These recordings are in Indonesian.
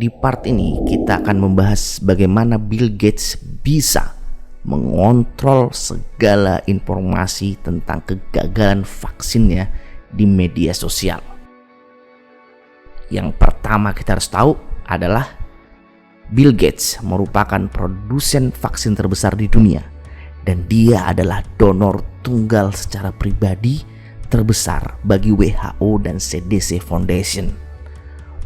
Di part ini kita akan membahas bagaimana Bill Gates bisa mengontrol segala informasi tentang kegagalan vaksinnya di media sosial. Yang pertama kita harus tahu adalah Bill Gates merupakan produsen vaksin terbesar di dunia dan dia adalah donor tunggal secara pribadi terbesar bagi WHO dan CDC Foundation.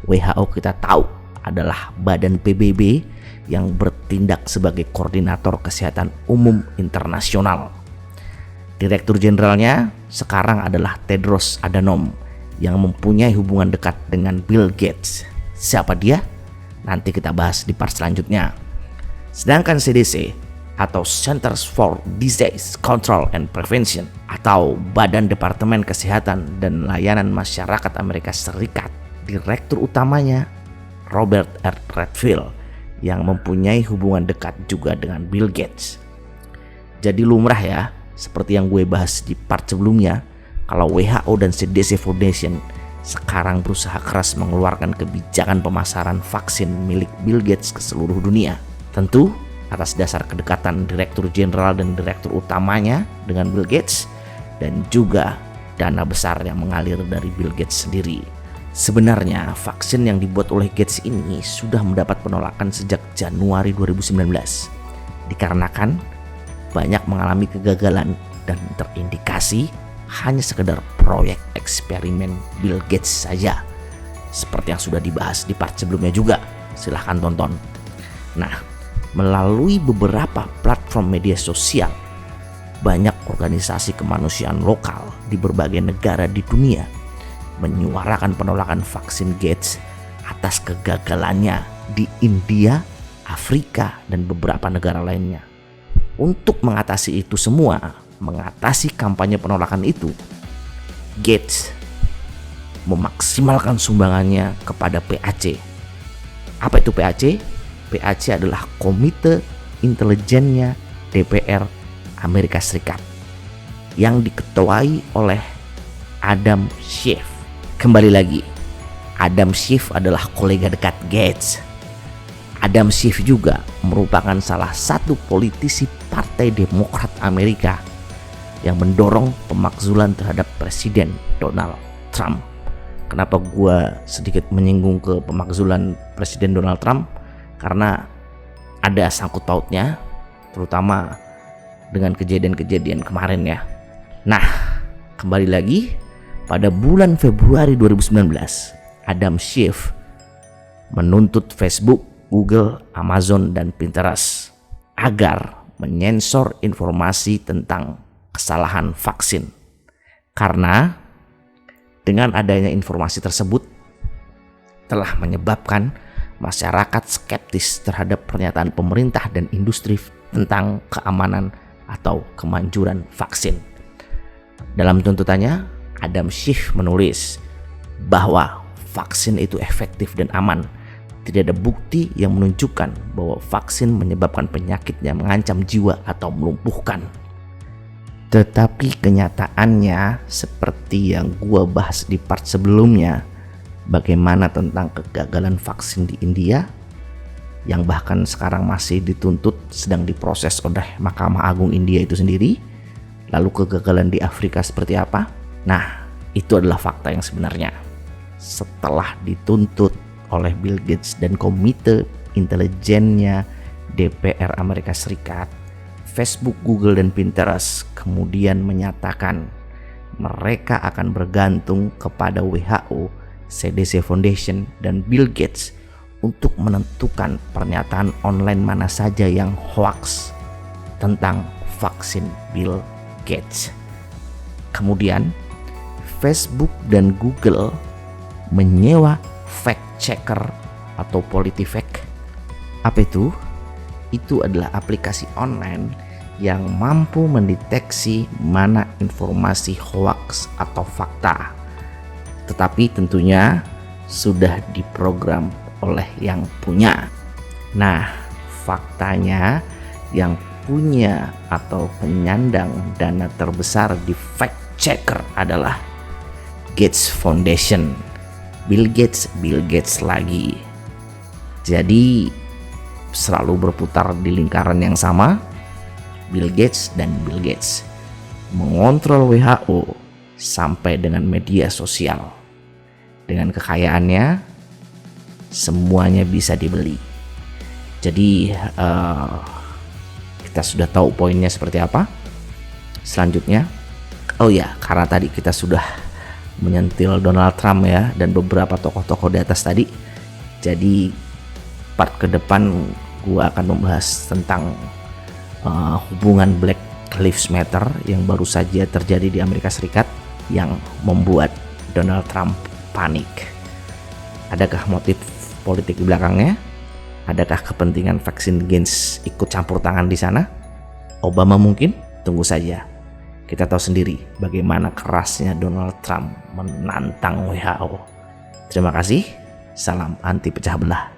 WHO kita tahu adalah badan PBB yang bertindak sebagai koordinator kesehatan umum internasional. Direktur jenderalnya sekarang adalah Tedros Adhanom yang mempunyai hubungan dekat dengan Bill Gates. Siapa dia? Nanti kita bahas di part selanjutnya. Sedangkan CDC atau Centers for Disease Control and Prevention atau Badan Departemen Kesehatan dan Layanan Masyarakat Amerika Serikat, direktur utamanya Robert R. Redfield yang mempunyai hubungan dekat juga dengan Bill Gates. Jadi lumrah ya, seperti yang gue bahas di part sebelumnya, kalau WHO dan CDC Foundation sekarang berusaha keras mengeluarkan kebijakan pemasaran vaksin milik Bill Gates ke seluruh dunia. Tentu atas dasar kedekatan direktur jenderal dan direktur utamanya dengan Bill Gates dan juga dana besar yang mengalir dari Bill Gates sendiri. Sebenarnya vaksin yang dibuat oleh Gates ini sudah mendapat penolakan sejak Januari 2019 dikarenakan banyak mengalami kegagalan dan terindikasi hanya sekedar proyek eksperimen Bill Gates saja, seperti yang sudah dibahas di part sebelumnya juga. Silahkan tonton. Nah, melalui beberapa platform media sosial, banyak organisasi kemanusiaan lokal di berbagai negara di dunia menyuarakan penolakan vaksin Gates atas kegagalannya di India, Afrika, dan beberapa negara lainnya. Untuk mengatasi itu semua, mengatasi kampanye penolakan itu, Gates memaksimalkan sumbangannya kepada PAC. Apa itu PAC? PAC adalah Komite Intelijennya DPR Amerika Serikat yang diketuai oleh Adam Schiff. Kembali lagi, Adam Schiff adalah kolega dekat Gates. Adam Schiff juga merupakan salah satu politisi Partai Demokrat Amerika yang mendorong pemakzulan terhadap Presiden Donald Trump. Kenapa gue sedikit menyinggung ke pemakzulan Presiden Donald Trump? Karena ada sangkut pautnya, terutama dengan kejadian-kejadian kemarin ya. Nah, kembali lagi, pada bulan Februari 2019, Adam Schiff menuntut Facebook, Google, Amazon, dan Pinterest agar menyensor informasi tentang kesalahan vaksin. Karena dengan adanya informasi tersebut telah menyebabkan masyarakat skeptis terhadap pernyataan pemerintah dan industri tentang keamanan atau kemanjuran vaksin. Dalam tuntutannya, Adam Schiff menulis bahwa vaksin itu efektif dan aman. Tidak ada bukti yang menunjukkan bahwa vaksin menyebabkan penyakit yang mengancam jiwa atau melumpuhkan. Tetapi kenyataannya seperti yang gua bahas di part sebelumnya, bagaimana tentang kegagalan vaksin di India yang bahkan sekarang masih dituntut, sedang diproses oleh Mahkamah Agung India itu sendiri. Lalu kegagalan di Afrika seperti apa? Nah, itu adalah fakta yang sebenarnya. Setelah dituntut oleh Bill Gates dan Komite Intelijennya DPR Amerika Serikat, Facebook, Google, dan Pinterest kemudian menyatakan mereka akan bergantung kepada WHO, CDC Foundation, dan Bill Gates untuk menentukan pernyataan online mana saja yang hoax tentang vaksin Bill Gates. Kemudian Facebook dan Google menyewa fact checker atau PolitiFact. Apa itu? Itu adalah aplikasi online yang mampu mendeteksi mana informasi hoax atau fakta. Tetapi tentunya sudah diprogram oleh yang punya. Nah, faktanya yang punya atau penyandang dana terbesar di fact checker adalah Gates Foundation. Bill Gates lagi. Jadi selalu berputar di lingkaran yang sama, Bill Gates mengontrol WHO sampai dengan media sosial. Dengan kekayaannya, semuanya bisa dibeli. Jadi kita sudah tahu poinnya seperti apa. Selanjutnya, oh ya, karena tadi kita sudah menyentil Donald Trump ya dan beberapa tokoh-tokoh di atas tadi, jadi part ke depan gua akan membahas tentang hubungan Black Lives Matter yang baru saja terjadi di Amerika Serikat yang membuat Donald Trump panik. Adakah motif politik di belakangnya? Adakah kepentingan vaksin Gates ikut campur tangan di sana? Obama mungkin? Tunggu saja. Kita tahu sendiri bagaimana kerasnya Donald Trump menantang WHO. Terima kasih. Salam anti pecah belah.